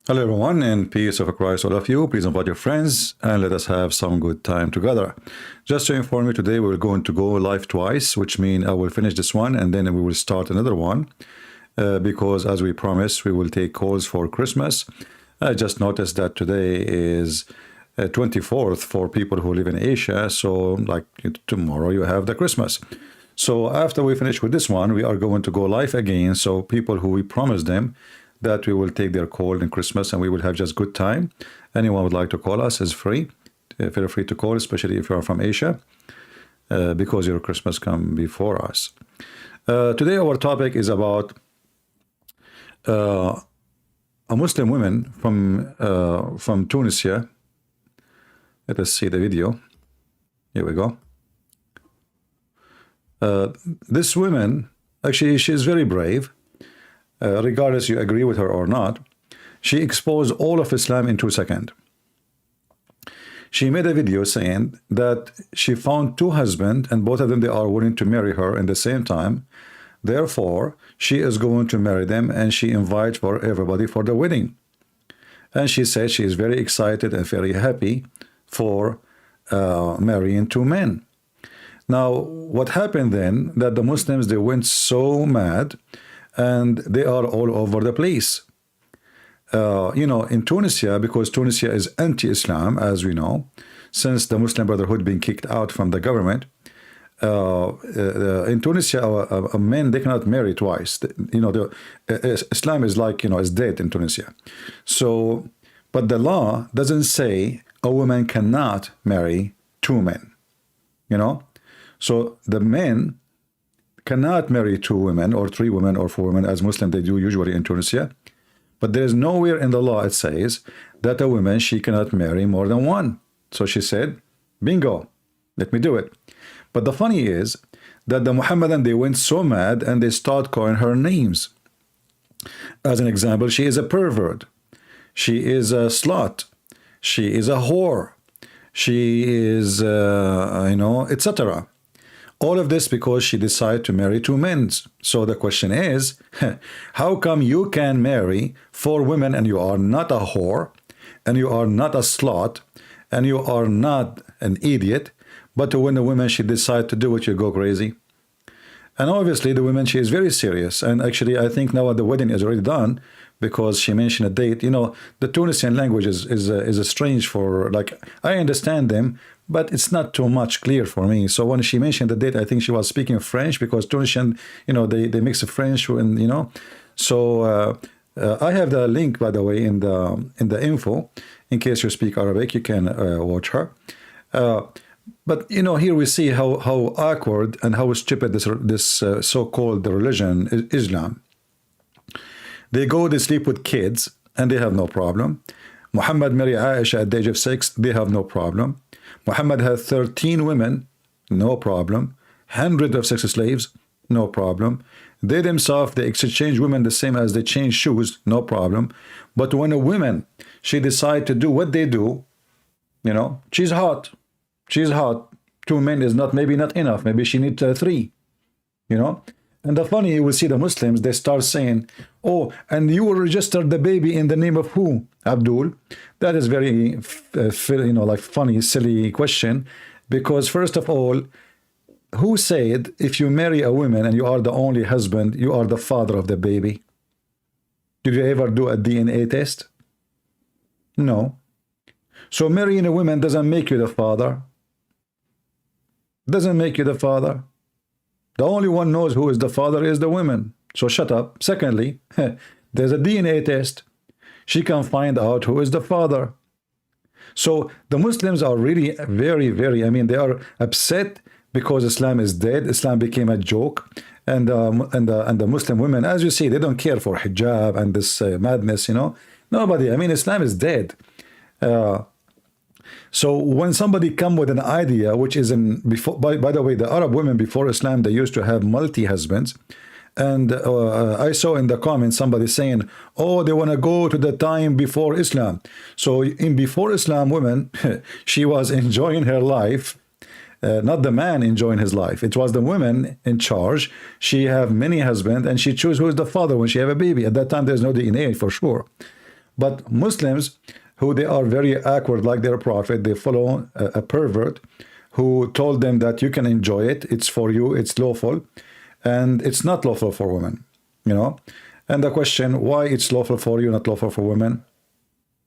Hello everyone, and peace of Christ all of you. Please invite your friends and let us have some good time together. Just to inform you, today we're going to go live twice, which means I will finish this one and then we will start another one, because as we promised, we will take calls for Christmas. I just noticed that today is 24th for people who live in Asia, so like tomorrow you have the Christmas. So after we finish with this one, we are going to go live again, so people who we promised them that we will take their call in Christmas and we will have just good time. Anyone would like to call us is free. Feel free to call, especially if you are from Asia, because your Christmas come before us. Today our topic is about a Muslim woman from Tunisia. Let us see the video. Here we go. This woman, actually, she is very brave. Regardless you agree with her or not, she exposed all of Islam in 2 seconds. She made a video saying that she found 2 husbands and both of them they are willing to marry her in the same time. Therefore, she is going to marry them and she invites for everybody for the wedding. And she said she is very excited and very happy for marrying 2 men. Now, what happened then that the Muslims, they went so mad and they are all over the place. You know, in Tunisia, because Tunisia is anti-Islam, as we know, since the Muslim Brotherhood being kicked out from the government. In Tunisia, men, they cannot marry twice. You know, Islam is like, you know, is dead in Tunisia. So, but the law doesn't say a woman cannot marry 2 men, you know. So the men cannot marry 2 women or 3 women or 4 women as Muslims they do usually in Tunisia, but there is nowhere in the law it says that a woman she cannot marry more than 1. So she said, bingo, let me do it. But the funny is that the Muhammadan, they went so mad and they start calling her names. As an example, she is a pervert, she is a slut, she is a whore, she is you know, etc. All of this because she decided to marry 2 men. So the question is, how come you can marry 4 women and you are not a whore, and you are not a slut, and you are not an idiot, but when the woman she decide to do it, you go crazy? And obviously the woman, she is very serious. And actually, I think now the wedding is already done because she mentioned a date. You know, the Tunisian language is a strange for, like, I understand them, but it's not too much clear for me. So when she mentioned the date, I think she was speaking French because Tunisian, you know, they mix the French and, you know. So I have the link, by the way, in the info. In case you speak Arabic, you can watch her. But you know, here we see how awkward and how stupid this so-called religion is, Islam. They go, they sleep with kids, and they have no problem. Muhammad married Aisha at the age of 6, they have no problem. Muhammad had 13 women, no problem. Hundreds of sex slaves, no problem. They themselves, they exchange women the same as they change shoes, no problem. But when a woman, she decide to do what they do, you know, she's hot. She's hot. 2 men is not, maybe not enough. Maybe she needs 3, you know. And the funny, you will see the Muslims, they start saying, oh, and you will register the baby in the name of who? Abdul. That is very, you know, like funny, silly question. Because first of all, who said if you marry a woman and you are the only husband, you are the father of the baby? Did you ever do a DNA test? No. So marrying a woman doesn't make you the father. Doesn't make you the father. The only one knows who is the father is the woman. So shut up. Secondly, there's a DNA test. She can find out who is the father. So the Muslims are really very, very, I mean, they are upset because Islam is dead. Islam became a joke. And the Muslim women, as you see, they don't care for hijab and this madness, you know. Nobody, I mean, Islam is dead. So when somebody come with an idea, which is in before, by the way, the Arab women before Islam, they used to have multi-husbands. And I saw in the comments somebody saying, oh, they want to go to the time before Islam. So in before Islam women, she was enjoying her life, not the man enjoying his life. It was the woman in charge. She have many husbands and she choose who is the father when she have a baby. At that time, there's no DNA for sure. But Muslims, who they are very awkward like their prophet, they follow a pervert who told them that you can enjoy it, it's for you, it's lawful, and it's not lawful for women, you know. And the question, why it's lawful for you, not lawful for women,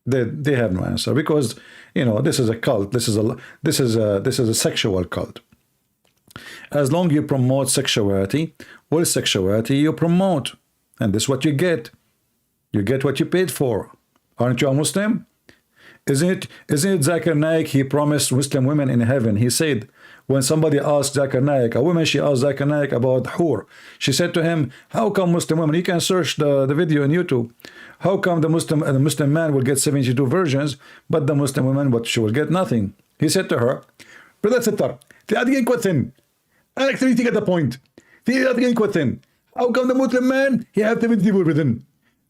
they have no answer, because, you know, this is a cult, this is a sexual cult. As long as you promote sexuality, what is sexuality? You promote, and this is what you get. You get what you paid for. Aren't you a Muslim? Isn't it Zakir Naik? He promised Muslim women in heaven. He said, when somebody asked Zakir Naik, a woman, she asked Zakir Naik about hur. She said to him, how come Muslim women, you can search the video on YouTube, how come the Muslim man will get 72 virgins, but the Muslim woman, what, she will get nothing? He said to her, brother sister, actually get the point. How come the Muslim man, he have 70 virgins,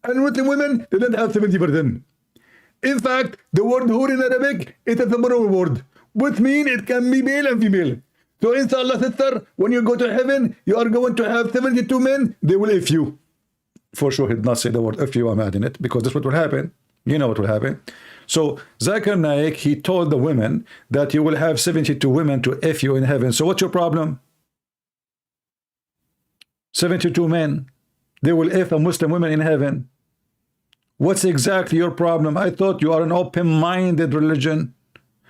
and Muslim women, they don't have 70 virgins? In fact, the word hur in Arabic, it is a plural word, which means it can be male and female. So inshallah, sister, when you go to heaven, you are going to have 72 men, they will if you. For sure, he did not say the word if you, I'm adding it, because this is what will happen. You know what will happen. So Zakir Naik, he told the women that you will have 72 women to if you in heaven. So what's your problem? 72 men, they will if a Muslim women in heaven. What's exactly your problem? I thought you are an open-minded religion,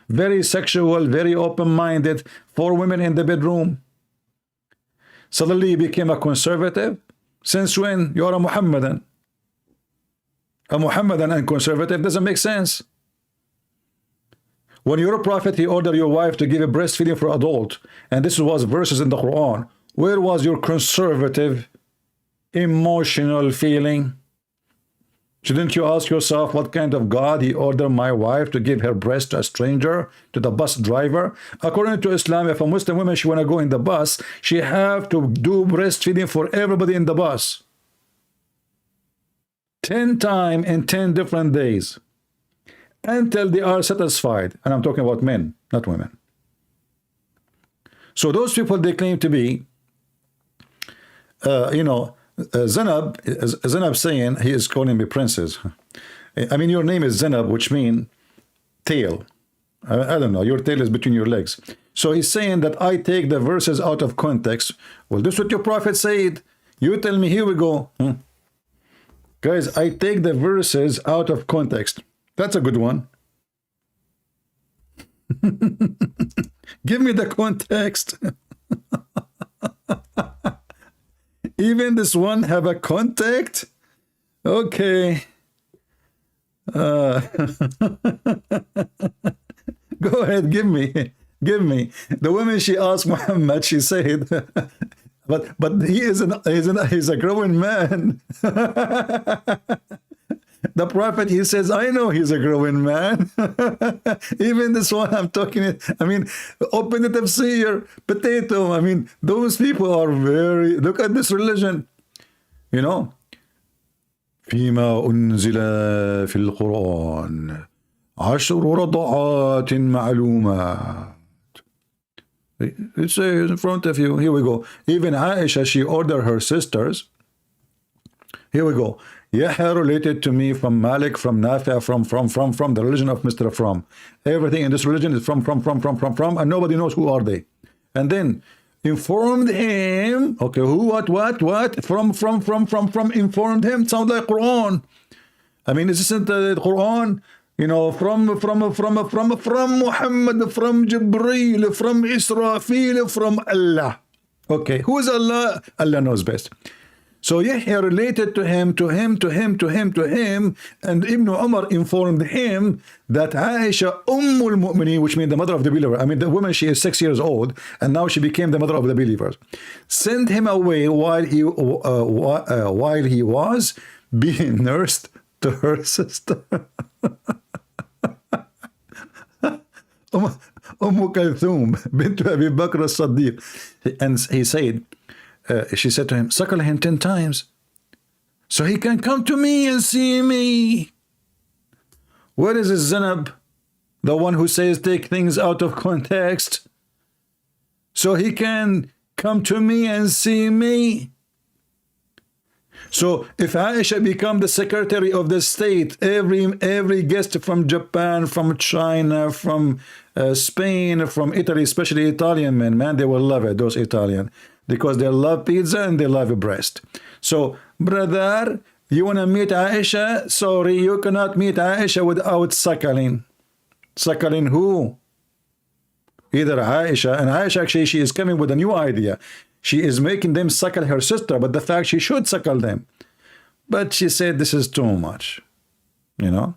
very sexual, very open-minded, for women in the bedroom. Suddenly you became a conservative. Since when? You are a Muhammadan. A Muhammadan and conservative doesn't make sense. When you're a prophet, he ordered your wife to give a breastfeeding for adult, and this was verses in the Quran. Where was your conservative, emotional feeling? Shouldn't you ask yourself, what kind of God he ordered my wife to give her breast to a stranger, to the bus driver? According to Islam, if a Muslim woman, she want to go in the bus, she have to do breastfeeding for everybody in the bus. 10 times in 10 different days, until they are satisfied. And I'm talking about men, not women. So those people, they claim to be, you know, Zainab saying, he is calling me princess. I mean, your name is Zainab, which means tail. I don't know, your tail is between your legs. So he's saying that I take the verses out of context. Well, this is what your prophet said. You tell me, here we go. Guys, I take the verses out of context. That's a good one. Give me the context. Even this one have a contact? Okay. Go ahead, give me. The woman, she asked Muhammad, she said, but he's a growing man. The prophet, he says, I know he's a growing man. Even this one I'm talking, I mean, open it up, see your potato. I mean, those people are very, look at this religion, you know. فيما أنزل في القرآن 10 رضعات معلومات. It says in front of you, here we go. Even Aisha, she ordered her sisters. Here we go. Yahya related to me from Malik, from Nafi, from the religion of Mr. From. Everything in this religion is from, and nobody knows who are they. And then informed him, okay, who, what, from, informed him. Sounds like Quran. I mean, this isn't the Quran, you know, from Muhammad, from Jibreel, from Israfil, from Allah. Okay, who is Allah? Allah knows best. So Yahya related to him, and Ibn Umar informed him that Aisha Ummul Mu'minin, which means the mother of the believer, I mean the woman, she is 6 years old, and now she became the mother of the believers, sent him away while he was being nursed to her sister. Kulthum bint Abi Bakr as-Siddiq. And he said, she said to him, suckle him 10 times so he can come to me and see me. Where is his Zainab, the one who says take things out of context so he can come to me and see me? So if Aisha become the Secretary of the State, every guest from Japan, from China, from Spain, from Italy, especially Italian men, man, they will love it, those Italian, because they love pizza and they love breast. So, brother, you want to meet Aisha? Sorry, you cannot meet Aisha without suckling. Suckling who? Either Aisha, and Aisha actually, she is coming with a new idea. She is making them suckle her sister, but the fact she should suckle them. But she said this is too much, you know.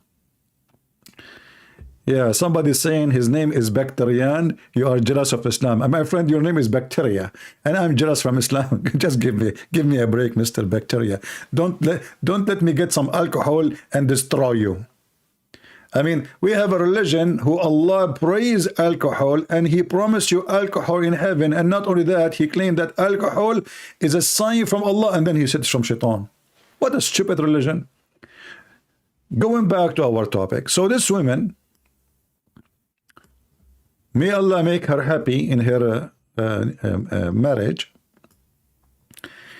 Yeah, somebody saying his name is Bacterian. You are jealous of Islam. And my friend, your name is Bacteria, and I'm jealous from Islam. Just give me a break, Mr. Bacteria. Don't let me get some alcohol and destroy you. I mean, we have a religion who Allah praise alcohol, and He promised you alcohol in heaven. And not only that, He claimed that alcohol is a sign from Allah, and then He said it's from Shaitan. What a stupid religion. Going back to our topic. So this woman, may Allah make her happy in her marriage.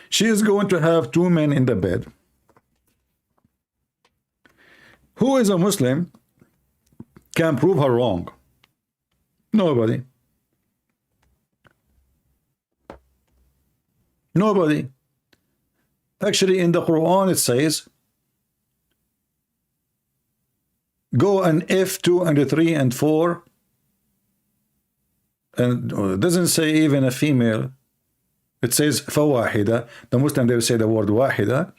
She is going to have two men in the bed. Who is a Muslim can prove her wrong? Nobody. Nobody. Actually, in the Quran it says, go and F2 and 3 and 4, and it doesn't say even a female. It says فواحدة. The Muslim, they will say the word واحدة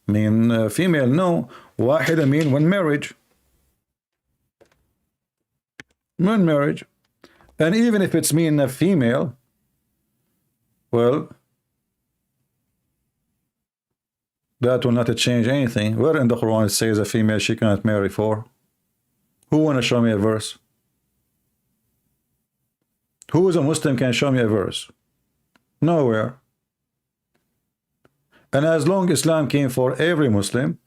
mean female. No, واحدة mean one marriage. One marriage. And even if it's mean a female, well, that will not change anything. Where in the Quran it says a female she cannot marry for? Who want to show me a verse? Who is a Muslim can show me a verse? Nowhere. And as long as Islam came for every Muslim,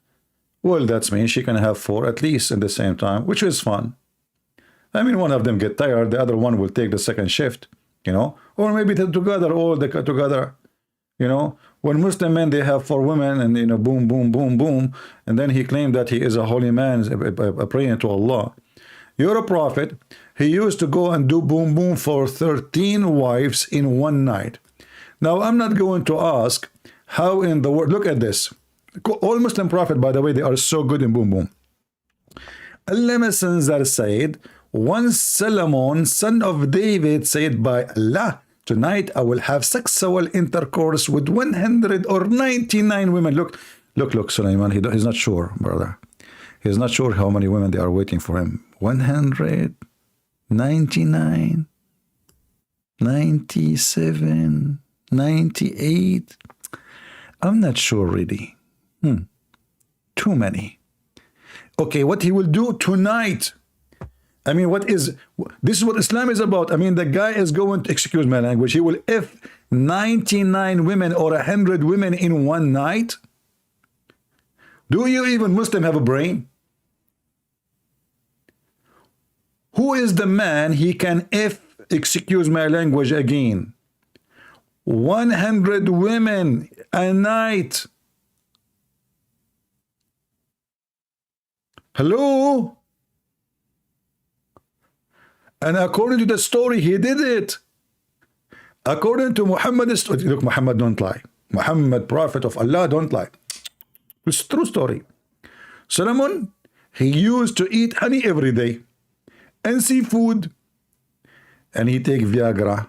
well, that means she can have 4 at least at the same time, which is fun. I mean, one of them get tired, the other one will take the second shift, you know, or maybe together, all together, you know. When Muslim men, they have 4 women, and you know, boom, boom, boom, boom, and then he claimed that he is a holy man, praying to Allah. You're a prophet. He used to go and do boom, boom for 13 wives in one night. Now, I'm not going to ask how in the world. Look at this. All Muslim prophet, by the way, they are so good in boom, boom. Allah Messenger said, once Solomon, son of David, said by Allah, tonight I will have sexual intercourse with 199 women. Look, Sulaiman, he's not sure, brother. He's not sure how many women they are waiting for him. 199, 97, 98. I'm not sure really. Too many. Okay, what he will do tonight? I mean, this is what Islam is about. I mean, the guy is going to, excuse my language, he will F 99 women or 100 women in one night. Do you even Muslim have a brain? Who is the man he can F, excuse my language again, 100 women a night? Hello? And according to the story, he did it. According to Muhammad's story, look, Muhammad don't lie. Muhammad, prophet of Allah, don't lie. It's a true story. Solomon, he used to eat honey every day and seafood, and he take Viagra.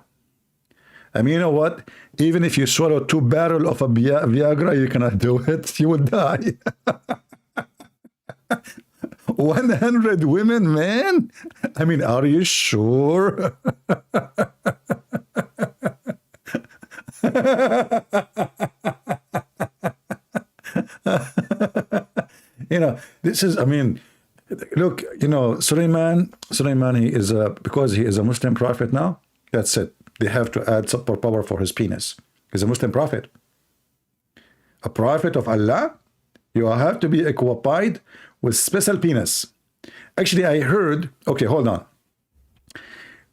I mean, you know what? Even if you swallow 2 barrels of a Viagra, you cannot do it. You would die. 100 women, man? I mean, are you sure? You know, this is, I mean, look, you know, Sulaiman, he is because he is a Muslim prophet now, that's it. They have to add superpower for his penis. He's a Muslim prophet. A prophet of Allah, you have to be equipped with special penis. Actually, I heard, okay, hold on.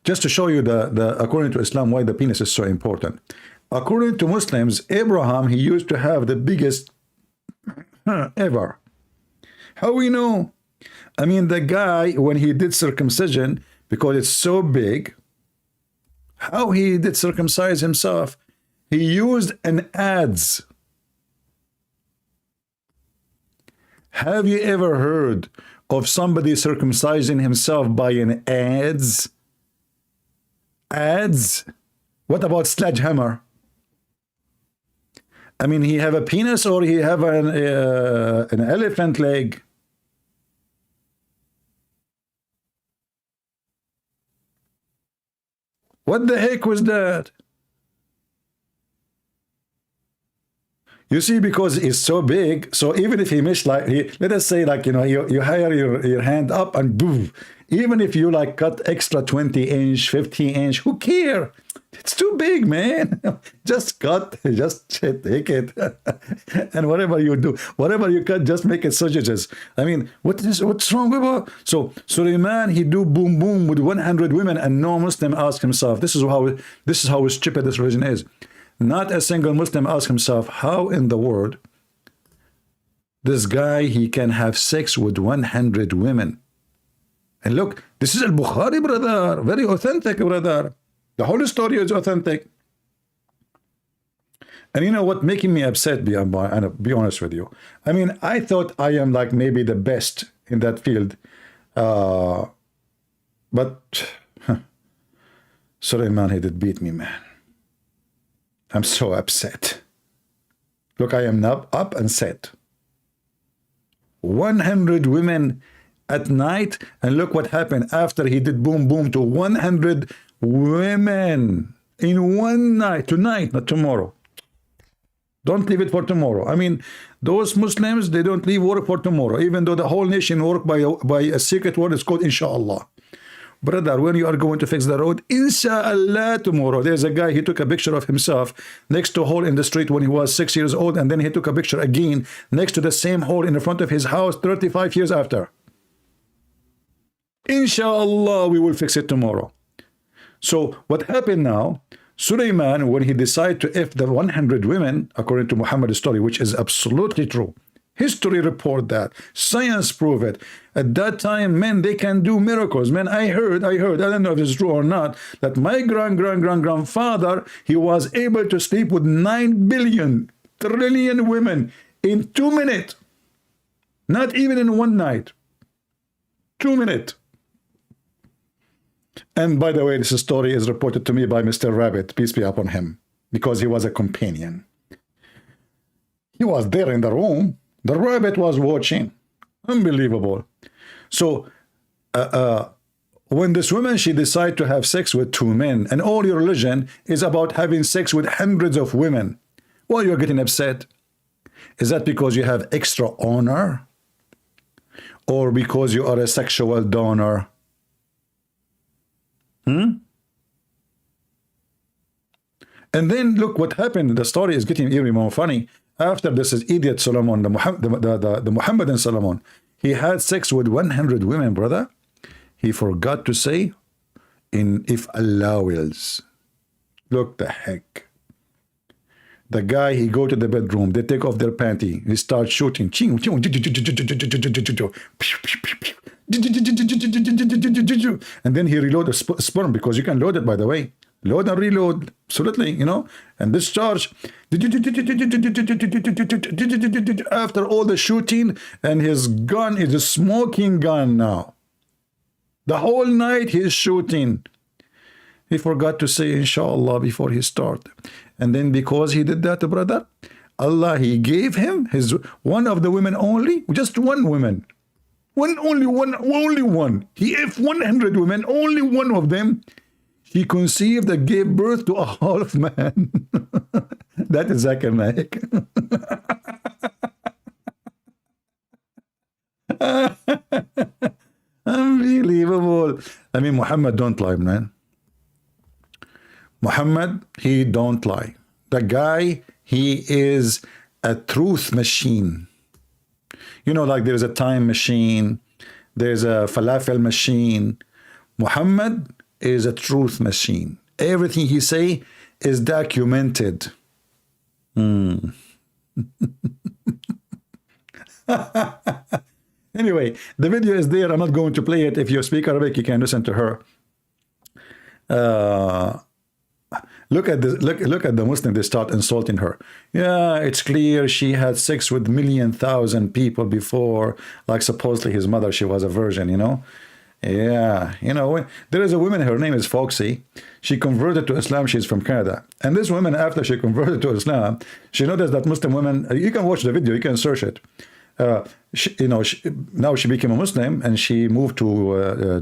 Just to show you according to Islam, why the penis is so important. According to Muslims, Abraham, he used to have the biggest ever. How we know? I mean, the guy, when he did circumcision, because it's so big, how he did circumcise himself? He used an adze. Have you ever heard of somebody circumcising himself by an adze? Adze? What about sledgehammer? I mean, he have a penis or he have an elephant leg? What the heck was that? You see, because it's so big, so even if he missed, like, let us say, like, you know, you hire your hand up and boom, even if you like cut extra 20-inch, 50-inch, who care? It's too big, man. Just cut, just take it. And whatever you do, whatever you cut, just make it sausages. I mean, what's wrong with it? So Suleiman, he do boom boom with 100 women, and no Muslim ask himself, this is how stupid this religion is. Not a single Muslim ask himself, how in the world this guy, he can have sex with 100 women? And look, this is al-Bukhari, brother. Very authentic, brother. The whole story is authentic. And you know what making me upset, be honest with you? I mean, I thought I am like maybe the best in that field. But Suleiman, he did beat me, man. I'm so upset. Look, I am now up and set. 100 women at night, and look what happened after he did boom boom to 100 women in one night. Tonight, not tomorrow. Don't leave it for tomorrow. I mean, those Muslims, they don't leave work for tomorrow, even though the whole nation work by a secret word. It's called inshallah. Brother, when you are going to fix the road, inshallah, tomorrow. There's a guy, he took a picture of himself next to a hole in the street when he was 6 years old, and then he took a picture again next to the same hole in the front of his house 35 years after. Inshallah, we will fix it tomorrow. So what happened now, Suleiman, when he decided to F the 100 women, according to Muhammad's story, which is absolutely true, history report that, science prove it. At that time, men, they can do miracles. Man, I heard, I don't know if it's true or not, that my grandfather, he was able to sleep with 9 billion trillion women in 2 minutes. Not even in one night. 2 minutes. And by the way, this story is reported to me by Mr. Rabbit, peace be upon him, because he was a companion. He was there in the room. The rabbit was watching. Unbelievable. So when this woman, she decided to have sex with 2 men, and all your religion is about having sex with hundreds of women, well, you're getting upset. Is that because you have extra honor? Or because you are a sexual donor? And then look what happened. The story is getting even more funny. After this is idiot Solomon, the Muhammadan Solomon, he had sex with 100 women, brother. He forgot to say, if Allah wills. Look the heck. The guy, he go to the bedroom, they take off their panty, he starts shooting. And then he reload the sperm, because you can load it, by the way. Load and reload, absolutely, you know, and discharge. After all the shooting, and his gun is a smoking gun now. The whole night he is shooting. He forgot to say inshallah before he started. And then because he did that, brother, Allah, he gave him one of the women only, just one woman. Only one. He if 100 women, only one of them, he conceived and gave birth to a half man. That is Zakir Naik. Unbelievable. I mean, Muhammad don't lie, man. Muhammad, he don't lie. The guy, he is a truth machine. You know, like there's a time machine, there's a falafel machine. Muhammad is a truth machine. Everything he say is documented. Anyway, the video is there. I'm not going to play it. If you speak Arabic, you can listen to her. Look at this. Look at the Muslim. They start insulting her. Yeah, it's clear she had sex with thousand people before. Like supposedly his mother, she was a virgin. You know. Yeah, you know, there is a woman, her name is Foxy. She converted to Islam. She's from Canada. And this woman, after she converted to Islam, she noticed that Muslim women, you can watch the video, you can search it. Now she became a Muslim and she moved to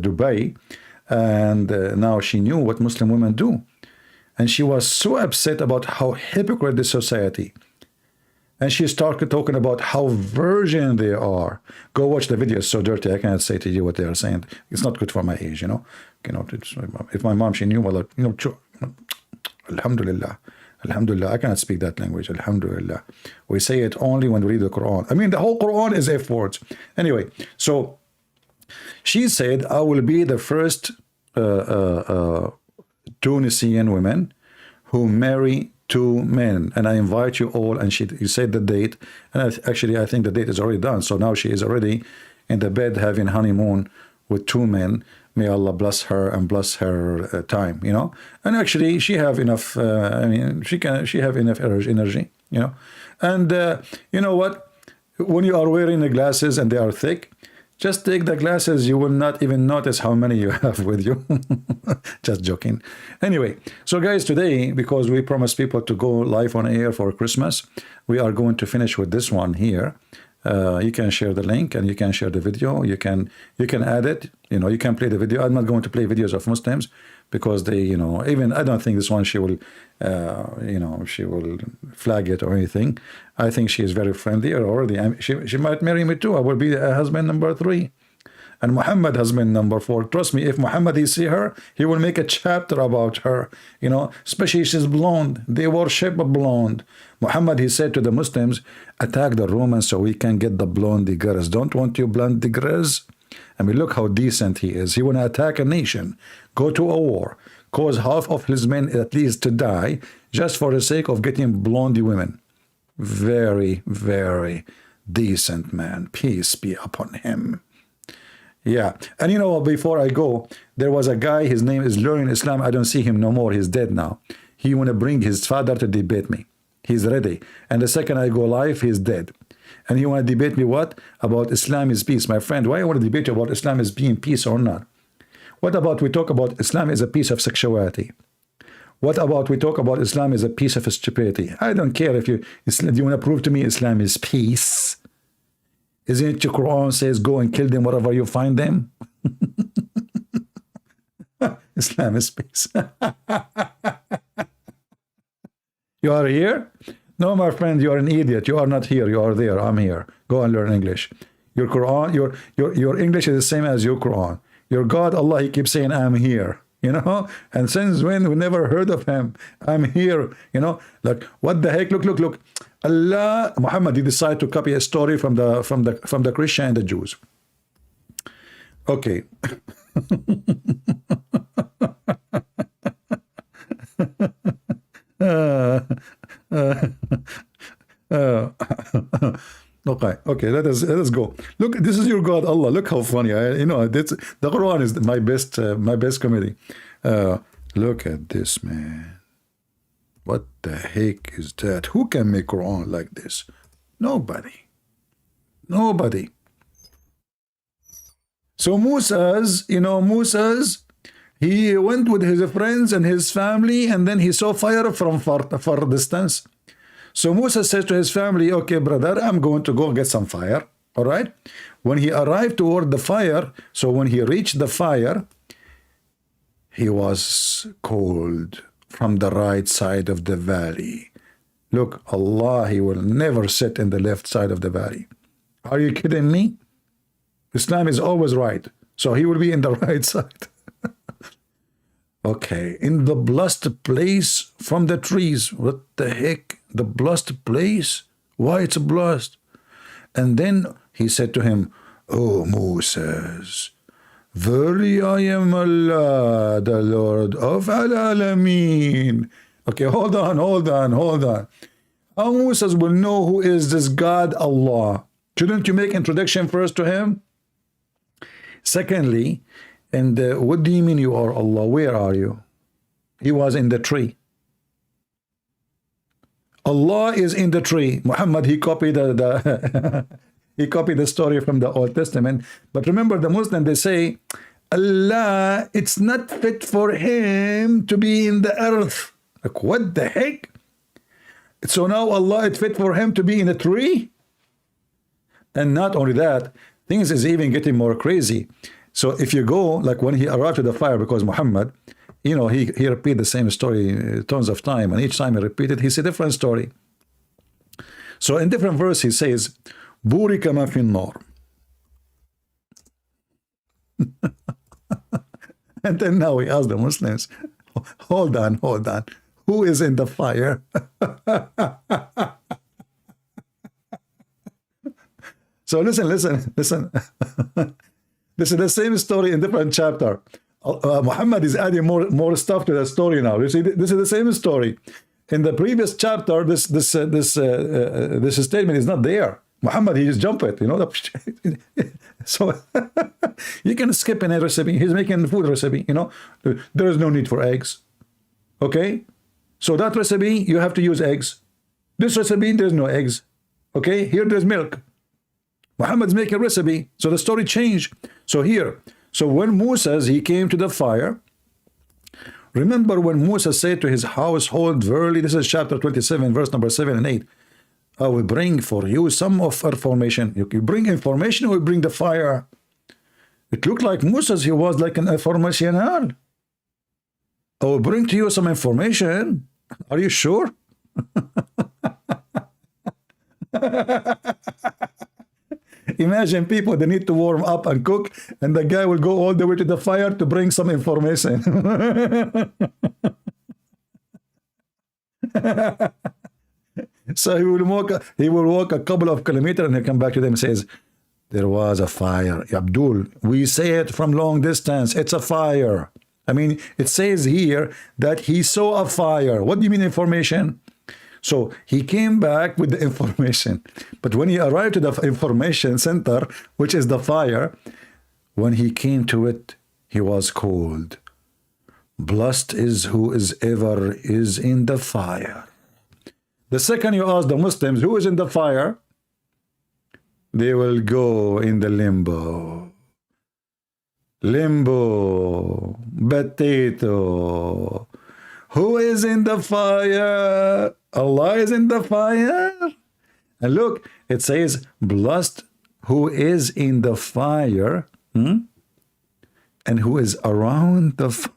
Dubai. And now she knew what Muslim women do. And she was so upset about how hypocrite this society. And she started talking about how virgin they are. Go watch the video. It's so dirty. I cannot say to you what they are saying. It's not good for my age, you know. If my mom, she knew, well, you know, Alhamdulillah. Alhamdulillah. I cannot speak that language. Alhamdulillah. We say it only when we read the Quran. I mean, the whole Quran is F words. Anyway, so she said, I will be the first Tunisian women who marry two men, and I invite you all. And she said the date, and actually I think the date is already done. So now she is already in the bed having honeymoon with two men. May Allah bless her and bless her time, you know. And actually she have enough. I mean, she have enough energy, you know. And you know what? When you are wearing the glasses and they are thick, just take the glasses, you will not even notice how many you have with you. Just joking. Anyway, so guys, today, because we promised people to go live on air for Christmas, we are going to finish with this one here. You can share the link and you can share the video. You can add it. You know, you can play the video. I'm not going to play videos of Muslims because they, you know, even I don't think this one she will, you know, she will flag it or anything. I think she is very friendly already. She might marry me too. I will be husband number 3. And Muhammad husband number 4. Trust me, if Muhammad he see her, he will make a chapter about her. You know, especially she's blonde. They worship a blonde. Muhammad, he said to the Muslims, attack the Romans so we can get the blondie girls. Don't want you blondie girls? I mean, look how decent he is. He want to attack a nation, go to a war, cause half of his men at least to die, just for the sake of getting blondie women. Very, very decent man. Peace be upon him. Yeah, and you know, before I go, there was a guy, his name is Learning Islam. I don't see him no more. He's dead now. He want to bring his father to debate me. He's ready. And the second I go live, he's dead. And he want to debate me what? About Islam is peace. My friend, why you want to debate about Islam is being peace or not? What about we talk about Islam is a piece of sexuality? What about we talk about Islam is a piece of stupidity? I don't care if you want to prove to me Islam is peace. Isn't it your Quran says go and kill them wherever you find them? Islam is peace. You are here? No, my friend, you are an idiot. You are not here. You are there. I'm here. Go and learn English. Your Quran, your English is the same as your Quran. Your God, Allah, he keeps saying, I'm here. You know? And since when we never heard of him? I'm here. You know? Like, what the heck? Look. Allah, Muhammad, he decided to copy a story from the Christian and the Jews. Okay. Okay, let us go. Look, this is your God, Allah. Look how funny. You know, the Quran is my best comedy. Look at this, man. What the heck is that? Who can make Quran like this? Nobody. So Musa's, you know, he went with his friends and his family, and then he saw fire from far distance. So Musa says to his family, okay, brother, I'm going to go get some fire. All right. When he arrived toward the fire, so when he reached the fire, he was cold from the right side of the valley. Look, Allah, he will never sit in the left side of the valley. Are you kidding me? Islam is always right. So he will be in the right side. Okay, in the blessed place from the trees. What the heck? The blessed place? Why it's blessed? And then he said to him, oh, Moses, verily I am Allah, the Lord of Al-Alameen. Okay, hold on. How Moses will know who is this God, Allah? Shouldn't you make introduction first to him? Secondly, and what do you mean you are Allah? Where are you? He was in the tree. Allah is in the tree. Muhammad, he copied the he copied the story from the Old Testament. But remember, the Muslim, they say, Allah, it's not fit for him to be in the earth. Like, what the heck? So now Allah, it's fit for him to be in a tree? And not only that, things is even getting more crazy. So if you go, like when he arrived to the fire, because Muhammad, you know, he repeated the same story tons of time, and each time he repeated, he said a different story. So in different verse he says, Burika ma fi nar. And then now he asked the Muslims, hold on, who is in the fire? So listen. This is the same story in different chapter. Muhammad is adding more stuff to the story now. You see, this is the same story. In the previous chapter, this statement is not there. Muhammad, he just jumped it, you know. So you can skip in a recipe. He's making food recipe, you know. There is no need for eggs. Okay? So that recipe, you have to use eggs. This recipe, there's no eggs. Okay? Here there's milk. Muhammad's making a recipe. So the story changed. So here, so when Moses, he came to the fire, remember when Moses said to his household, verily, this is chapter 27, verse number 7 and 8, I will bring for you some of information. You bring information or you bring the fire. It looked like Moses, he was like an informational. I will bring to you some information. Are you sure? Imagine people, they need to warm up and cook, and the guy will go all the way to the fire to bring some information. So he will walk a couple of kilometers and he'll come back to them and says, there was a fire. Abdul, we say it from long distance. It's a fire. I mean, it says here that he saw a fire. What do you mean information? So he came back with the information. But when he arrived to the information center, which is the fire, when he came to it, he was cold. Blessed is who is ever is in the fire. The second you ask the Muslims who is in the fire, they will go in the limbo. Limbo, potato. Who is in the fire? Allah is in the fire. And look, it says, blessed who is in the fire, and who is around the fire.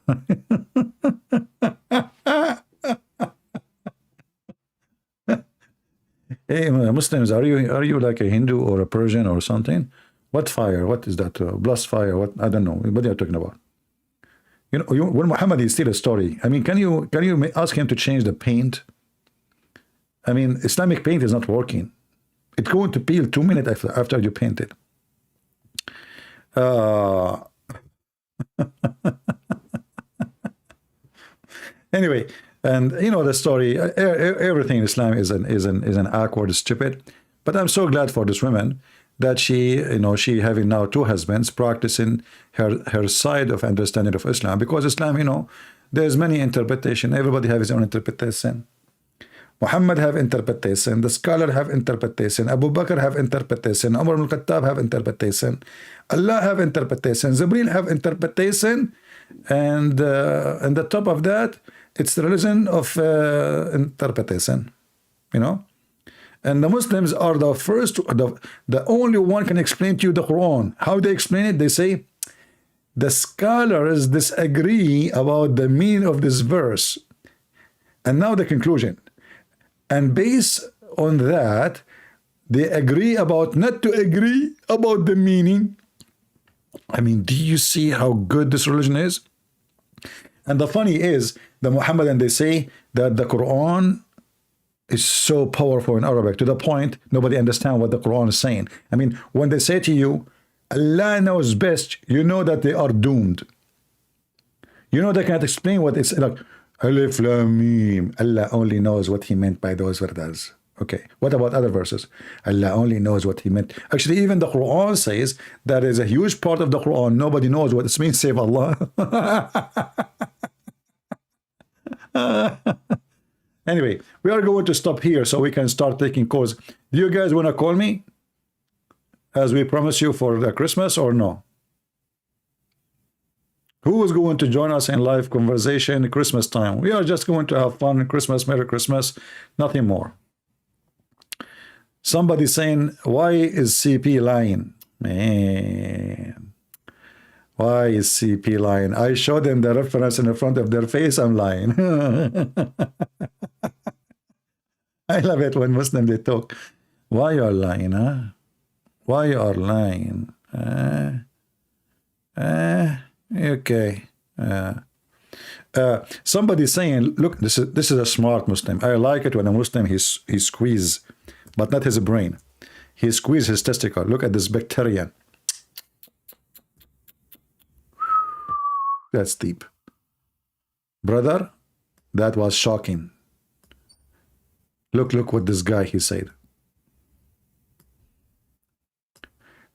Hey, Muslims, are you like a Hindu or a Persian or something? What fire? What is that? Blessed fire? What? I don't know. What are you talking about? You know, when Muhammad is still a story. I mean, can you ask him to change the paint? I mean, Islamic paint is not working. It's going to peel 2 minutes after you paint it. Anyway, and you know the story. Everything in Islam is an awkward, stupid. But I'm so glad for this woman that she having now 2 husbands, practicing her side of understanding of Islam, because Islam, there's many interpretation. Everybody have his own interpretation. Muhammad have interpretation, the scholar have interpretation, Abu Bakr have interpretation, Umar ibn Khattab have interpretation, Allah have interpretation, Jibreel have interpretation, and the top of that, it's the religion of interpretation, And the Muslims are the first, the only one can explain to you the Quran. How they explain it? They say, the scholars disagree about the meaning of this verse. And now the conclusion. And based on that, they agree about not to agree about the meaning. I mean, do you see how good this religion is? And the funny is, the Muhammadan, they say that the Quran is so powerful in Arabic to the point nobody understands what the Quran is saying. I mean, when they say to you, Allah knows best, you know that they are doomed. You know they can't explain what it's like. Alif Lam Mim. Allah only knows what he meant by those words. Okay, what about other verses? Allah only knows what he meant. Actually, even the Quran says that is a huge part of the Quran. Nobody knows what this means save Allah. Anyway, we are going to stop here so we can start taking calls. Do you guys want to call me as we promised you for the Christmas or no? Who is going to join us in live conversation Christmas time? We are just going to have fun. Christmas, Merry Christmas, nothing more. Somebody saying, why is CP lying? Man, why is CP lying? I showed them the reference in the front of their face. I'm lying. I love it when Muslims they talk. Why you are lying, huh? Why you are lying? Okay. Somebody saying, look, this is a smart Muslim. I like it when a Muslim he squeeze, but not his brain. He squeeze his testicle. Look at this bacterium. That's deep. Brother, that was shocking. Look what this guy he said.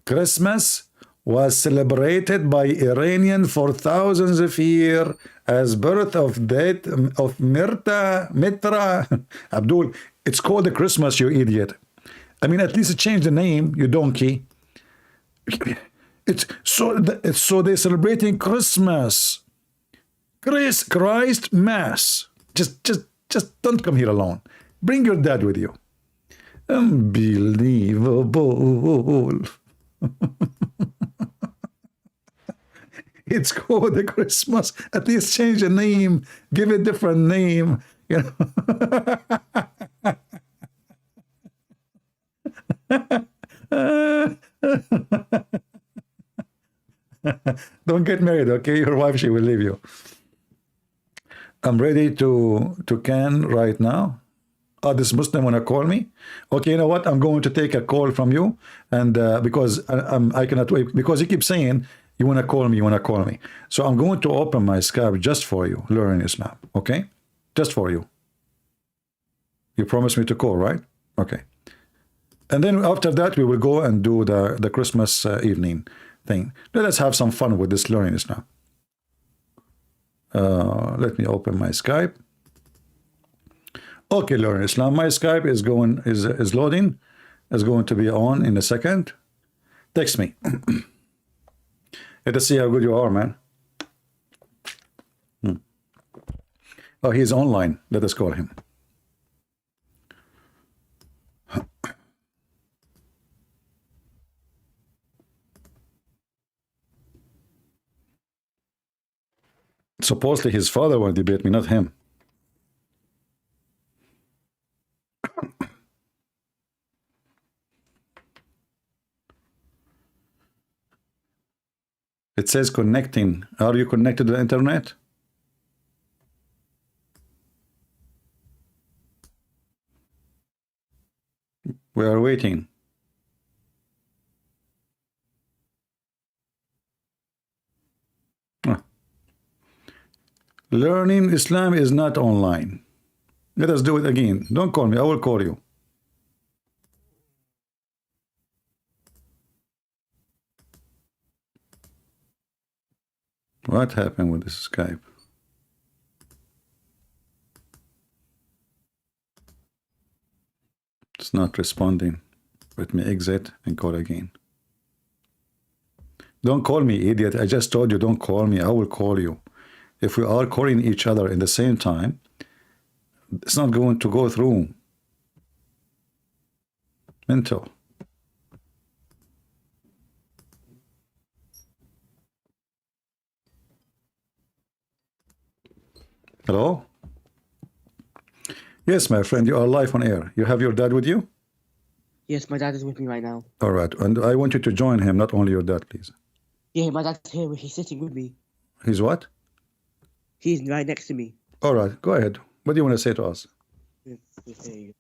Christmas was celebrated by Iranian for thousands of years as birth of date of Mitra. Abdul, it's called the Christmas, you idiot. I mean, at least change the name, you donkey. It's so they're celebrating Christmas. Christ Mass. Just don't come here alone. Bring your dad with you. Unbelievable. It's called the Christmas. At least change the name. Give it a different name. You know. Don't get married, okay? Your wife, she will leave you. I'm ready to can right now. Oh, this Muslim wanna call me? Okay, you know what? I'm going to take a call from you, and because I cannot wait, because you keep saying you wanna call me, So I'm going to open my Skype just for you, learning Islam. Okay, just for you. You promised me to call, right? Okay. And then after that, we will go and do the Christmas evening thing. Let us have some fun with this learning Islam. Let me open my Skype. Okay, learn Islam. My Skype is loading. It's going to be on in a second. Text me. Let us see how good you are, man. Oh, he's online. Let us call him. Supposedly his father will debate me, not him. It says connecting. Are you connected to the internet? We are waiting. Learning Islam is not online. Let us do it again. Don't call me. I will call you. What happened with this Skype? It's not responding. Let me exit and call again. Don't call me, idiot. I just told you don't call me. I will call you. If we are calling each other in the same time, it's not going to go through. Mental. Hello? Yes, my friend, you are live on air. You have your dad with you? Yes, my dad is with me right now. All right, and I want you to join him, not only your dad, please. Yeah, my dad's here. He's sitting with me. He's what? He's right next to me. All right, go ahead. What do you want to say to us? Okay,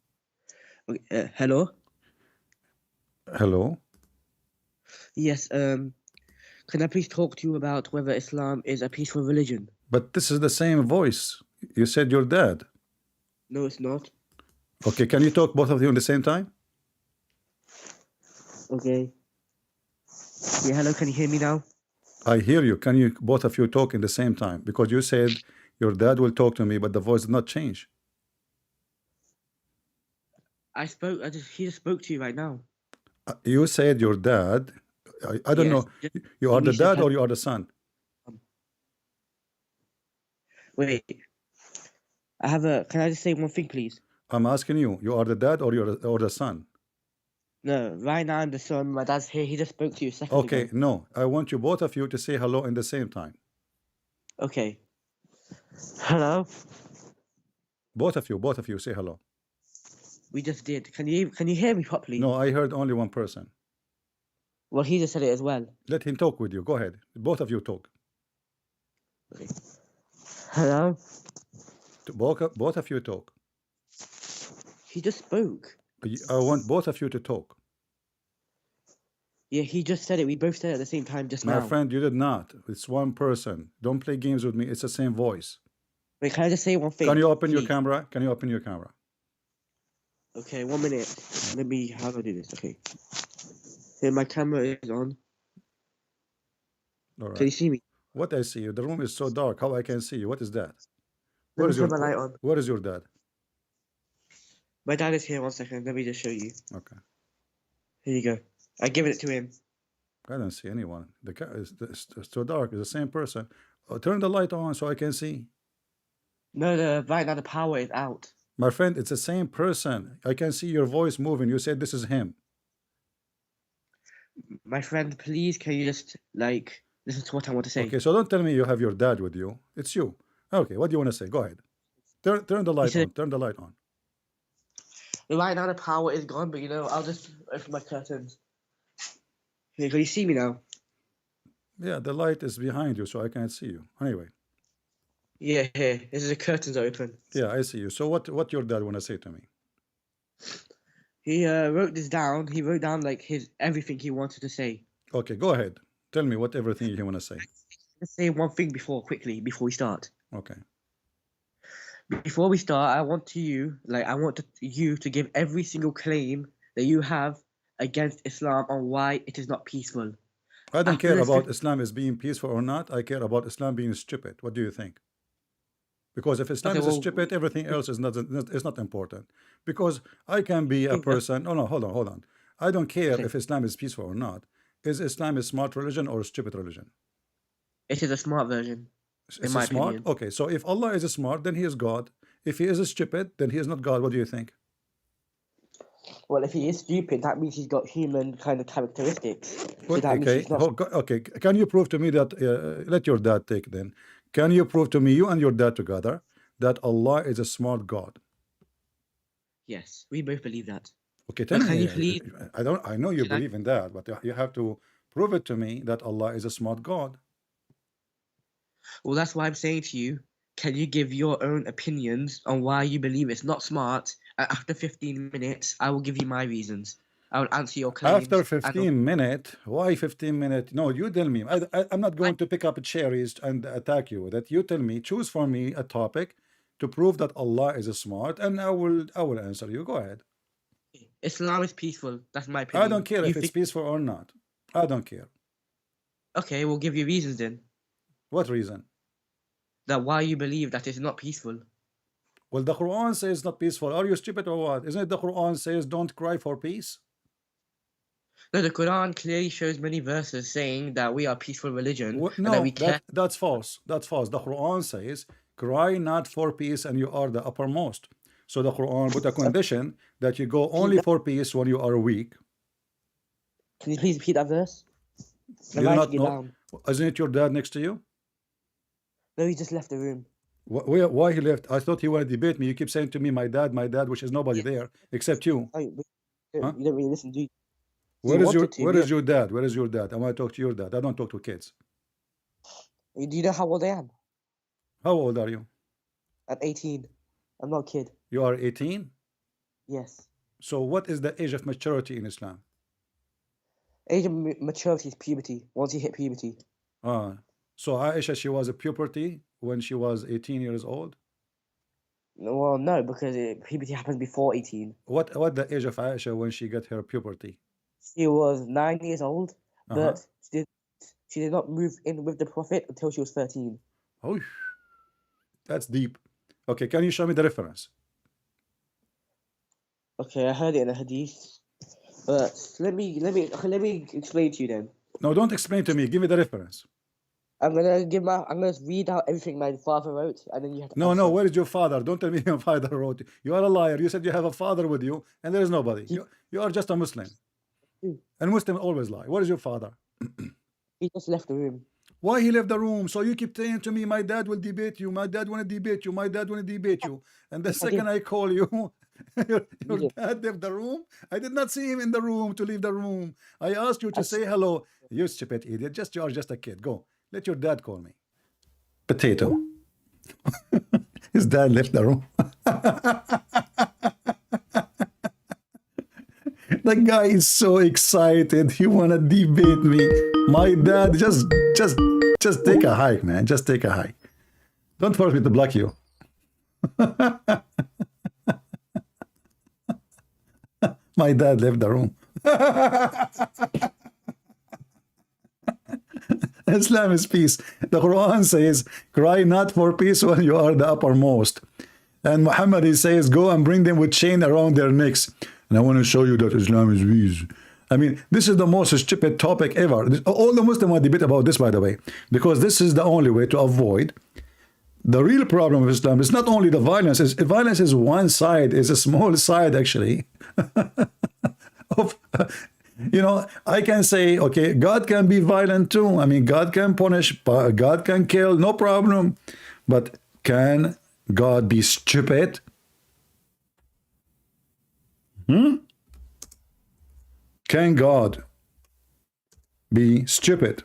hello? Hello? Yes, can I please talk to you about whether Islam is a peaceful religion? But this is the same voice. You said your dad. No, it's not. Okay, can you talk both of you at the same time? Okay. Yeah, hello, can you hear me now? I hear you. Can you both of you talk in the same time? Because you said your dad will talk to me, but the voice did not change. He just spoke to you right now. You said your dad. I don't Yes. know. You are the You said dad or you are the son? wait. Can I just say one thing, please? I'm asking you. You are the dad or you're the son? No, right now I'm the son. My dad's here. He just spoke to you a second Okay, ago. no. I want you both of you to say hello in the same time. Okay. Hello. Both of you say hello. We just did. Can you hear me properly? No, I heard only one person. Well, he just said it as well. Let him talk with you. Go ahead. Both of you talk. Okay. Hello. Both of you talk. He just spoke. I want both of you to talk. Yeah, he just said it. We both said it at the same time just now. My friend, you did not. It's one person. Don't play games with me. It's the same voice. Wait, can I just say one thing? Can you open your please? camera? Can you open your camera? Okay, 1 minute. How do I do this? Okay. Here, my camera is on. All right. Can you see me? What I see you? The room is so dark. How I can see you? What is that? Let me turn my light on. Where is your dad? My dad is here. 1 second. Let me just show you. Okay. Here you go. I given it to him. I don't see anyone. It's so dark. It's the same person. Turn the light on so I can see. No, right now the power is out. My friend, it's the same person. I can see your voice moving. You said this is him. My friend, please, can you just listen to what I want to say? Okay, so don't tell me you have your dad with you. It's you. Okay, what do you want to say? Go ahead. Turn the light on. Turn the light on. Right now the power is gone, but I'll just open my curtains. Here, can you see me now? Yeah, the light is behind you, so I can't see you. Anyway. Yeah, here. This is the curtains are open. Yeah, I see you. So what your dad want to say to me? He wrote this down. He wrote down everything he wanted to say. Okay, go ahead. Tell me what everything you want to say. Let's say one thing quickly before we start. Okay. Before we start, I want you to give every single claim that you have against Islam on why it is not peaceful. I don't care about Islam as being peaceful or not. I care about Islam being stupid. What do you think? Because if Islam is stupid, everything else is not important. Because I can be a person. Oh no, hold on. I don't care if Islam is peaceful or not. Is Islam a smart religion or a stupid religion? It is a smart version. It's a smart. Opinion. Okay, so if Allah is a smart, then He is God. If He is a stupid, then He is not God. What do you think? Well, if He is stupid, that means He's got human kind of characteristics. Well, so okay. Okay. Can you prove to me that? Let your dad take then. Can you prove to me, you and your dad together, that Allah is a smart God? Yes, we both believe that. Okay, tell me. Can you please? I know you believe in that, but you have to prove it to me that Allah is a smart God. Well, that's why I'm saying to you, can you give your own opinions on why you believe it's not smart? And after 15 minutes, I will give you my reasons. I will answer your claims. After 15 minutes? Why 15 minutes? No, you tell me. I'm not going to pick up cherries and attack you. That you tell me, choose for me a topic to prove that Allah is smart, and I will answer you. Go ahead. Islam is peaceful. That's my opinion. I don't care if it's peaceful or not. I don't care. Okay, we'll give you reasons then. What reason? That why you believe that it's not peaceful. Well, the Quran says it's not peaceful. Are you stupid or what? Isn't it the Quran says don't cry for peace? No, the Quran clearly shows many verses saying that we are a peaceful religion. No, and that we care. That's false. That's false. The Quran says, cry not for peace and you are the uppermost. So the Quran put a condition that you go only for peace when you are weak. Can you please repeat that verse? You do not know? Isn't it your dad next to you? No, he just left the room. Why he left? I thought he wanted to debate me. You keep saying to me, my dad, which is nobody there except you. Oh, you don't really listen, do you? Where is your dad? Where is your dad? I want to talk to your dad. I don't talk to kids. Do you know how old I am? How old are you? I'm 18. I'm not a kid. You are 18? Yes. So what is the age of maturity in Islam? Age of maturity is puberty. Once you hit puberty. So Aisha, she was a puberty when she was 18 years old? Well, no, because puberty happens before 18. What the age of Aisha when she got her puberty? She was 9 years old, Uh-huh. but she did not move in with the Prophet until she was 13. Oh, that's deep. Okay, can you show me the reference? Okay, I heard it in a hadith, but let me explain to you then. No, don't explain to me. Give me the reference. I'm gonna read out everything my father wrote, and then you have to No, answer. where is your father? Don't tell me your father wrote. You are a liar. You said you have a father with you, and there is nobody. You are just a Muslim. And Muslims always lie. Where is your father? He just left the room. Why he left the room? So you keep saying to me, my dad will debate you, my dad want to debate you, my dad want to debate you. And the second I call you, your dad left the room. I did not see him in the room to leave the room. I asked you to say hello. You stupid idiot. You are just a kid. Go. Let your dad call me. Potato. His dad left the room. The guy is so excited. He wanna debate me. My dad, just take a hike, man. Just take a hike. Don't force me to block you. My dad left the room. Islam is peace. The Quran says, cry not for peace when you are the uppermost. And Muhammad, he says, go and bring them with chain around their necks. And I want to show you that Islam is peace. I mean, this is the most stupid topic ever. All the Muslims want to debate about this, by the way, because this is the only way to avoid the real problem of Islam. It's not only the violence. Violence is one side, is a small side, actually. of, you know, I can say, okay, God can be violent too. I mean, God can punish, God can kill, no problem. But can God be stupid? Can God be stupid?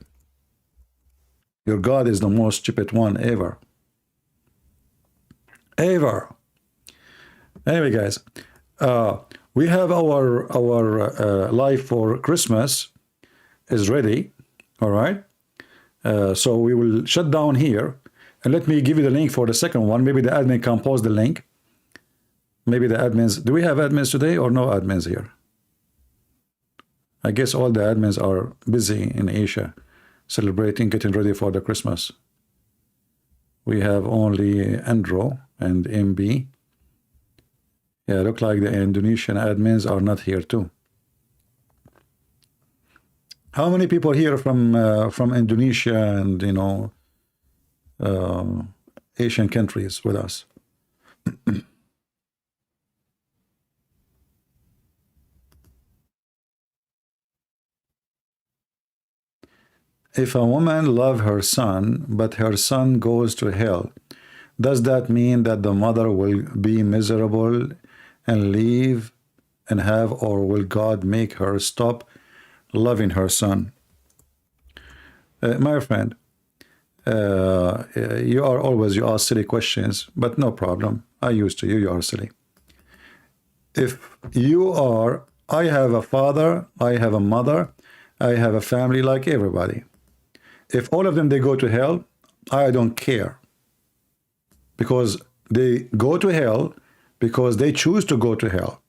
Your God is the most stupid one ever. Ever. Anyway, guys, we have our live for Christmas is ready. All right. So we will shut down here, and let me give you the link for the second one. Maybe the admin can post the link. Maybe the admins. Do we have admins today or no admins here? I guess all the admins are busy in Asia, celebrating, getting ready for the Christmas. We have only Andro and MB. Yeah, look like the Indonesian admins are not here too. How many people here from Indonesia and, you know, Asian countries with us? If a woman loves her son, but her son goes to hell, does that mean that the mother will be miserable and leave and have, or will God make her stop loving her son? My friend, you ask silly questions, but no problem. I used to you are silly. If you are, I have a father, I have a mother, I have a family like everybody. If all of them, they go to hell, I don't care. Because they go to hell because they choose to go to hell.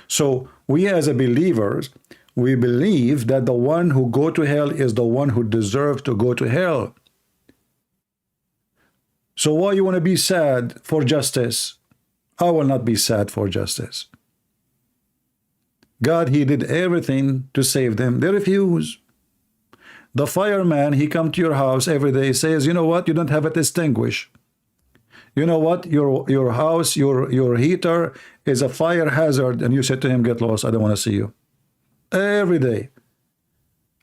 So we as a believers, we believe that the one who go to hell is the one who deserves to go to hell. So why you want to be sad for justice? I will not be sad for justice. God, he did everything to save them. They refuse. The fireman, he come to your house every day, says, you know what, you don't have it extinguished. You know what, your house, your heater is a fire hazard, and you said to him, get lost, I don't want to see you. Every day.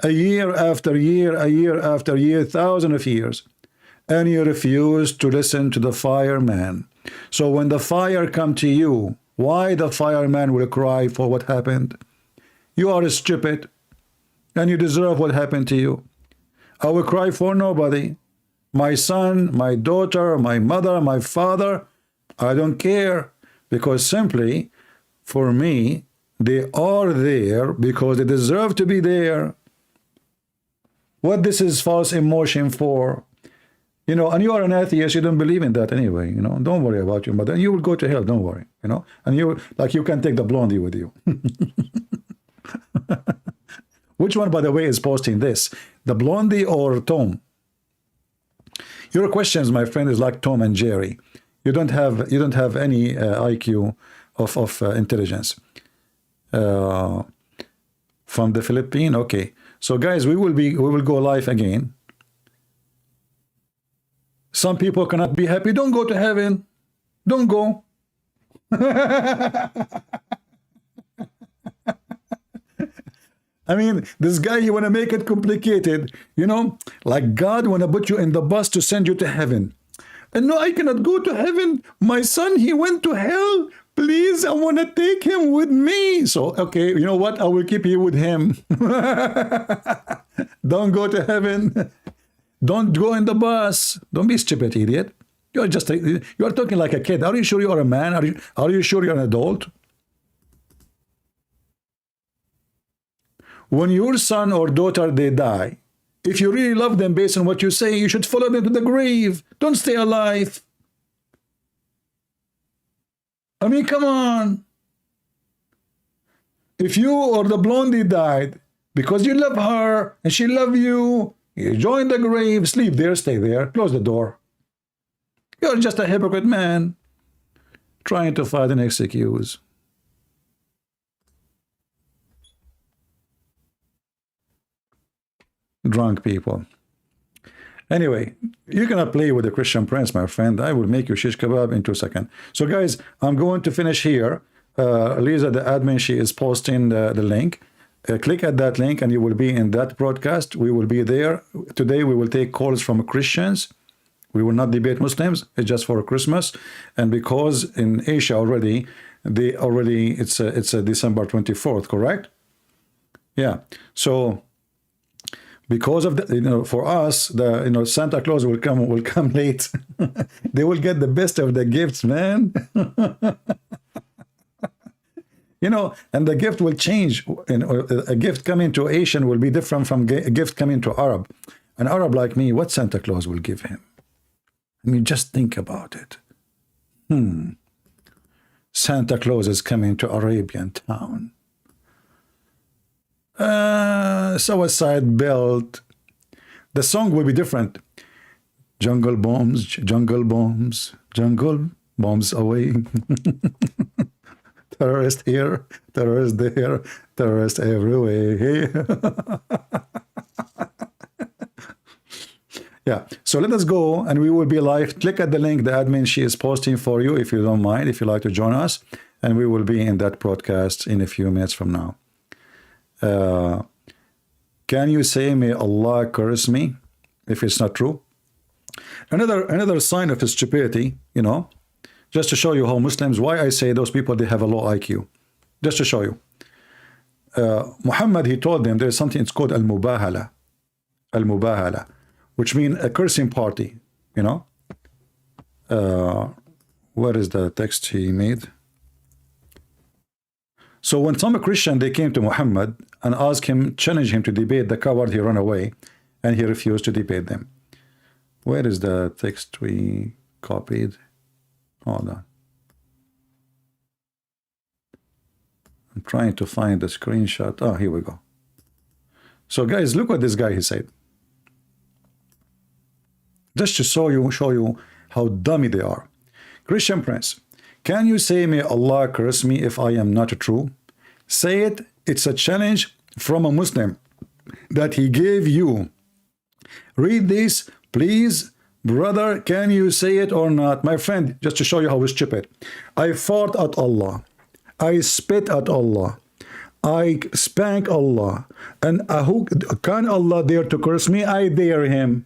A year after year, a year after year, thousands of years. And you refuse to listen to the fireman. So when the fire come to you, why the fireman will cry for what happened? You are stupid. And you deserve what happened to you. I will cry for nobody. My son, my daughter, my mother, my father, I don't care. Because simply, for me, they are there because they deserve to be there. What this is false emotion for? You know, and you are an atheist, you don't believe in that anyway, you know. Don't worry about your mother. You will go to hell, don't worry, you know. And you, like, you can take the blondie with you. Which one, by the way, is posting this? The blondie or Tom? Your questions, my friend, is like Tom and Jerry. You don't have any IQ of intelligence. From the Philippines, okay. So guys, we will go live again. Some people cannot be happy. Don't go to heaven. Don't go. I mean, this guy, you want to make it complicated, you know, like God want to put you in the bus to send you to heaven. And no, I cannot go to heaven. My son, he went to hell. Please, I want to take him with me. So, okay, you know what? I will keep you with him. Don't go to heaven. Don't go in the bus. Don't be stupid, idiot. You're just you're talking like a kid. Are you sure you are a man? Are you sure you're an adult? When your son or daughter, they die, if you really love them based on what you say, you should follow them to the grave. Don't stay alive. I mean, come on. If you or the blondie died because you love her and she loved you, you join the grave, sleep there, stay there, close the door. You're just a hypocrite man trying to find an excuse. Drunk people. Anyway, you cannot play with the Christian Prince, my friend. I will make you shish kebab in 2 seconds. So guys, I'm going to finish here. Lisa, the admin, she is posting the link. Click at that link and you will be in that broadcast. We will be there. Today we will take calls from Christians. We will not debate Muslims. It's just for Christmas. And because in Asia already, it's December 24th, correct? Yeah. So because of the, you know, for us, the, you know, Santa Claus will come late. They will get the best of the gifts, man. You know, and the gift will change. A gift coming to Asian will be different from a gift coming to Arab. An Arab like me, what Santa Claus will give him? I mean, just think about it. Santa Claus is coming to Arabian town. Suicide belt. The song will be different. Jungle bombs, jungle bombs, jungle bombs away. Terrorist here, terrorist there, terrorist everywhere. Yeah, so let us go and we will be live. Click at the link the admin, she is posting for you, if you don't mind, if you like to join us, and we will be in that broadcast in a few minutes from now. Can you say, may Allah curse me if it's not true? Another sign of his stupidity, you know, just to show you how Muslims, why I say those people, they have a low IQ. Just to show you. Muhammad, he told them there's something, it's called al-mubahala. Al-mubahala, which means a cursing party, you know. Where is the text he made? So when some Christian, they came to Muhammad and asked him, challenged him to debate the coward, he ran away and he refused to debate them. Where is the text we copied? Hold on. I'm trying to find the screenshot. Oh, here we go. So guys, look what this guy he said. Just to show you how dummy they are. Christian Prince, can you say, may Allah curse me if I am not true? Say it. It's a challenge from a Muslim that he gave you. Read this, please. Brother, can you say it or not? My friend, just to show you how stupid. I fought at Allah. I spit at Allah. I spank Allah. And who can Allah dare to curse me? I dare him.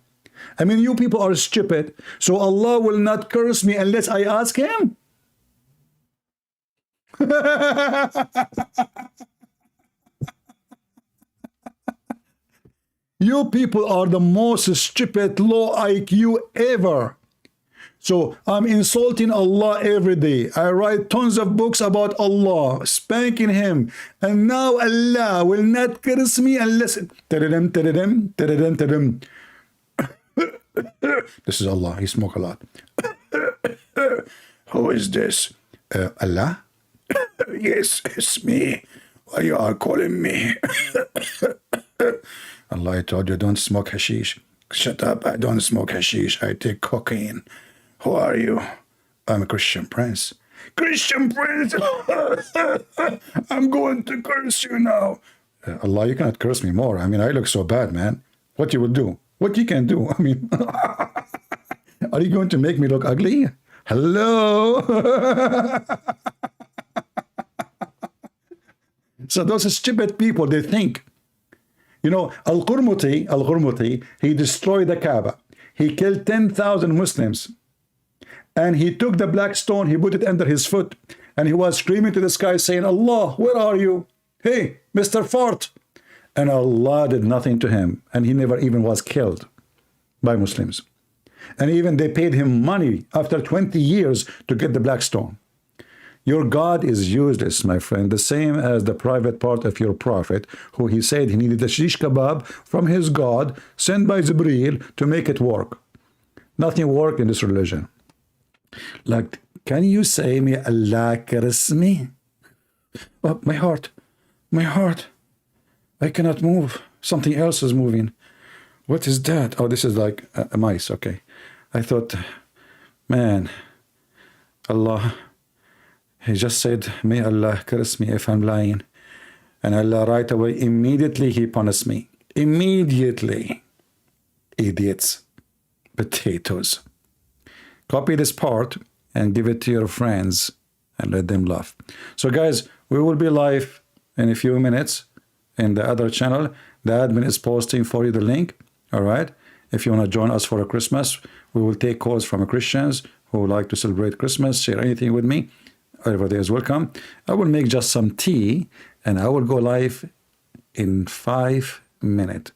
I mean, you people are stupid. So Allah will not curse me unless I ask him? You people are the most stupid, low IQ ever. So I'm insulting Allah every day. I write tons of books about Allah, spanking him. And now Allah will not curse me unless... This is Allah. He smoke a lot. Who is this? Allah? Yes, it's me. Why you are calling me? Allah, I told you, don't smoke hashish. Shut up. I don't smoke hashish. I take cocaine. Who are you? I'm a Christian prince. Christian prince! I'm going to curse you now. Allah, you cannot curse me more. I mean, I look so bad, man. What you will do? What you can do? I mean, are you going to make me look ugly? Hello? So those stupid people, they think, you know, 𝐒𝐚𝐬𝐭𝐤𝐳, he destroyed the Kaaba. He killed 10,000 Muslims. And he took the black stone, he put it under his foot, and he was screaming to the sky saying, Allah, where are you? Hey, Mr. Fort. And Allah did nothing to him. And he never even was killed by Muslims. And even they paid him money after 20 years to get the black stone. Your God is useless, my friend, the same as the private part of your prophet, who he said he needed a shish kebab from his God, sent by Jibreel to make it work. Nothing worked in this religion. Like, can you say, may Allah curse me? Oh, my heart, I cannot move. Something else is moving. What is that? Oh, this is like a mice, okay. I thought, man, Allah, he just said, may Allah curse me if I'm lying. And Allah right away, immediately he punished me. Immediately. Idiots. Potatoes. Copy this part and give it to your friends and let them laugh. So guys, we will be live in a few minutes in the other channel. The admin is posting for you the link. All right. If you want to join us for a Christmas, we will take calls from Christians who would like to celebrate Christmas, share anything with me. Everybody is welcome. I will make just some tea and I will go live in 5 minutes.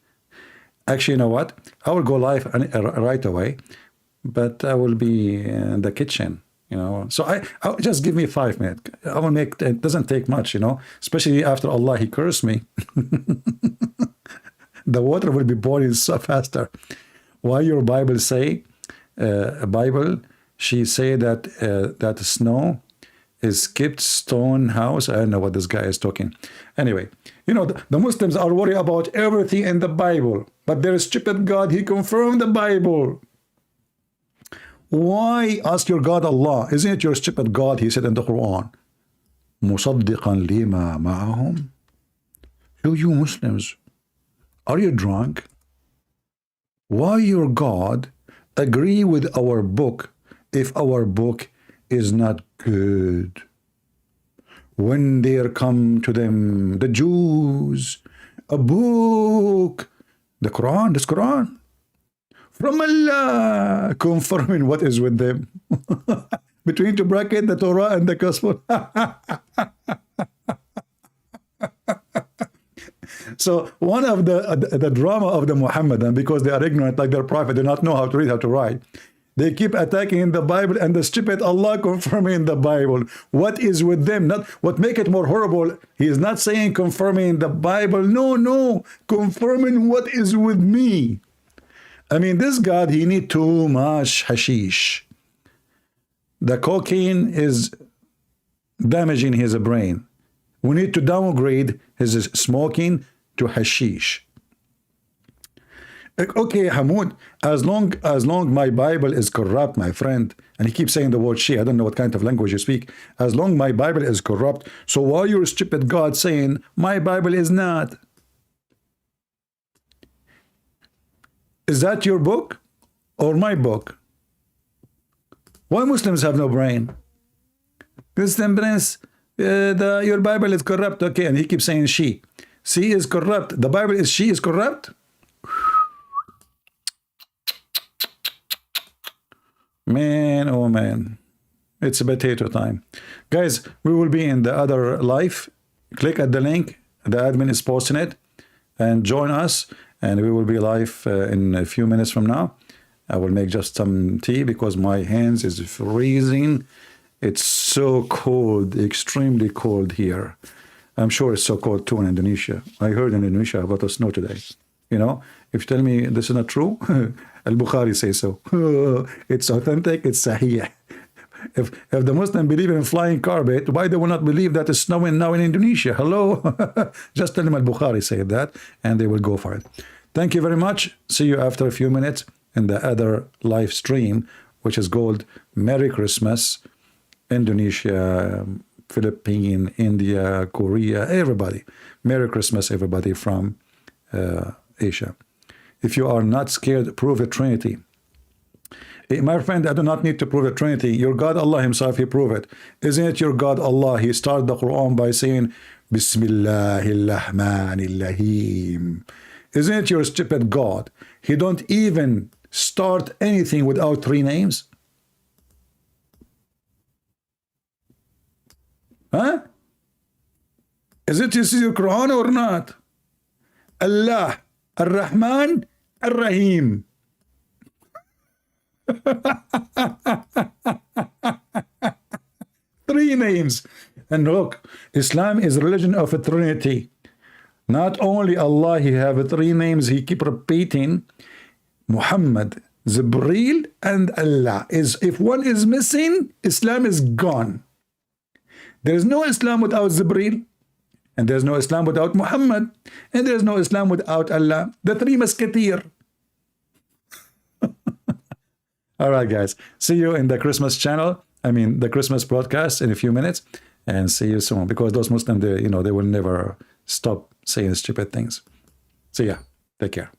Actually, you know what? I will go live right away, but I will be in the kitchen, you know. So I'll just give me 5 minutes. I will make, it doesn't take much, you know, especially after Allah, he cursed me. The water will be boiling so faster. Why your Bible say, she say that that snow is kept stone house. I don't know what this guy is talking. Anyway, you know, the Muslims are worried about everything in the Bible, but their stupid God, he confirmed the Bible. Why ask your God Allah? Isn't it your stupid God? He said in the Quran, مُصَدِّقًا لِمَا مَعَهُمْ. You Muslims, are you drunk? Why your God agree with our book if our book is not good? When there come to them, the Jews, a book, the Quran, this Quran, from Allah, confirming what is with them. Between two brackets, the Torah and the Gospel. So one of the drama of the Muhammadan, because they are ignorant like their prophet, they do not know how to read, how to write. They keep attacking the Bible and the stupid Allah confirming the Bible. What is with them? Not what make it more horrible. He is not saying confirming the Bible. No, confirming what is with me. I mean, this God, he need too much hashish. The cocaine is damaging his brain. We need to downgrade his smoking to hashish. Okay, Hamoud, as long my Bible is corrupt, my friend, and he keeps saying the word she, I don't know what kind of language you speak, as long my Bible is corrupt, so why your stupid God saying my Bible is not? Is that your book or my book? Why Muslims have no brain? Christian Prince, your Bible is corrupt, okay, and he keeps saying she is corrupt. The Bible is she is corrupt? Man, oh man, it's a potato time. Guys, we will be in the other live. Click at the link. The admin is posting it. And join us. And we will be live in a few minutes from now. I will make just some tea because my hands is freezing. It's so cold, extremely cold here. I'm sure it's so cold too in Indonesia. I heard in Indonesia about the snow today. You know, if you tell me this is not true, Al-Bukhari says so. It's authentic, it's sahih. If the Muslim believe in flying carpet, why they will not believe that it's snowing now in Indonesia? Hello? Just tell them Al-Bukhari said that, and they will go for it. Thank you very much. See you after a few minutes in the other live stream, which is called Merry Christmas, Indonesia, Philippines, India, Korea, everybody. Merry Christmas, everybody from Asia. If you are not scared, prove the Trinity. My friend, I do not need to prove the Trinity. Your God Allah himself, he proved it. Isn't it your God Allah? He started the Quran by saying, Bismillahirrahmanirrahim. Isn't it your stupid God? He don't even start anything without three names. Huh? Is it your Quran or not? Allah, Ar-Rahman, Ar-Rahim. Three names. And look, Islam is a religion of a Trinity. Not only Allah, he have three names, he keep repeating Muhammad, Jibreel, and Allah. If one is missing, Islam is gone. There is no Islam without Jibreel, and there's no Islam without Muhammad, and there's no Islam without Allah. The three musketeers. All right, guys. See you in the Christmas channel. I mean, the Christmas broadcast in a few minutes, and see you soon. Because those Muslims, they will never stop saying stupid things. See ya. Take care.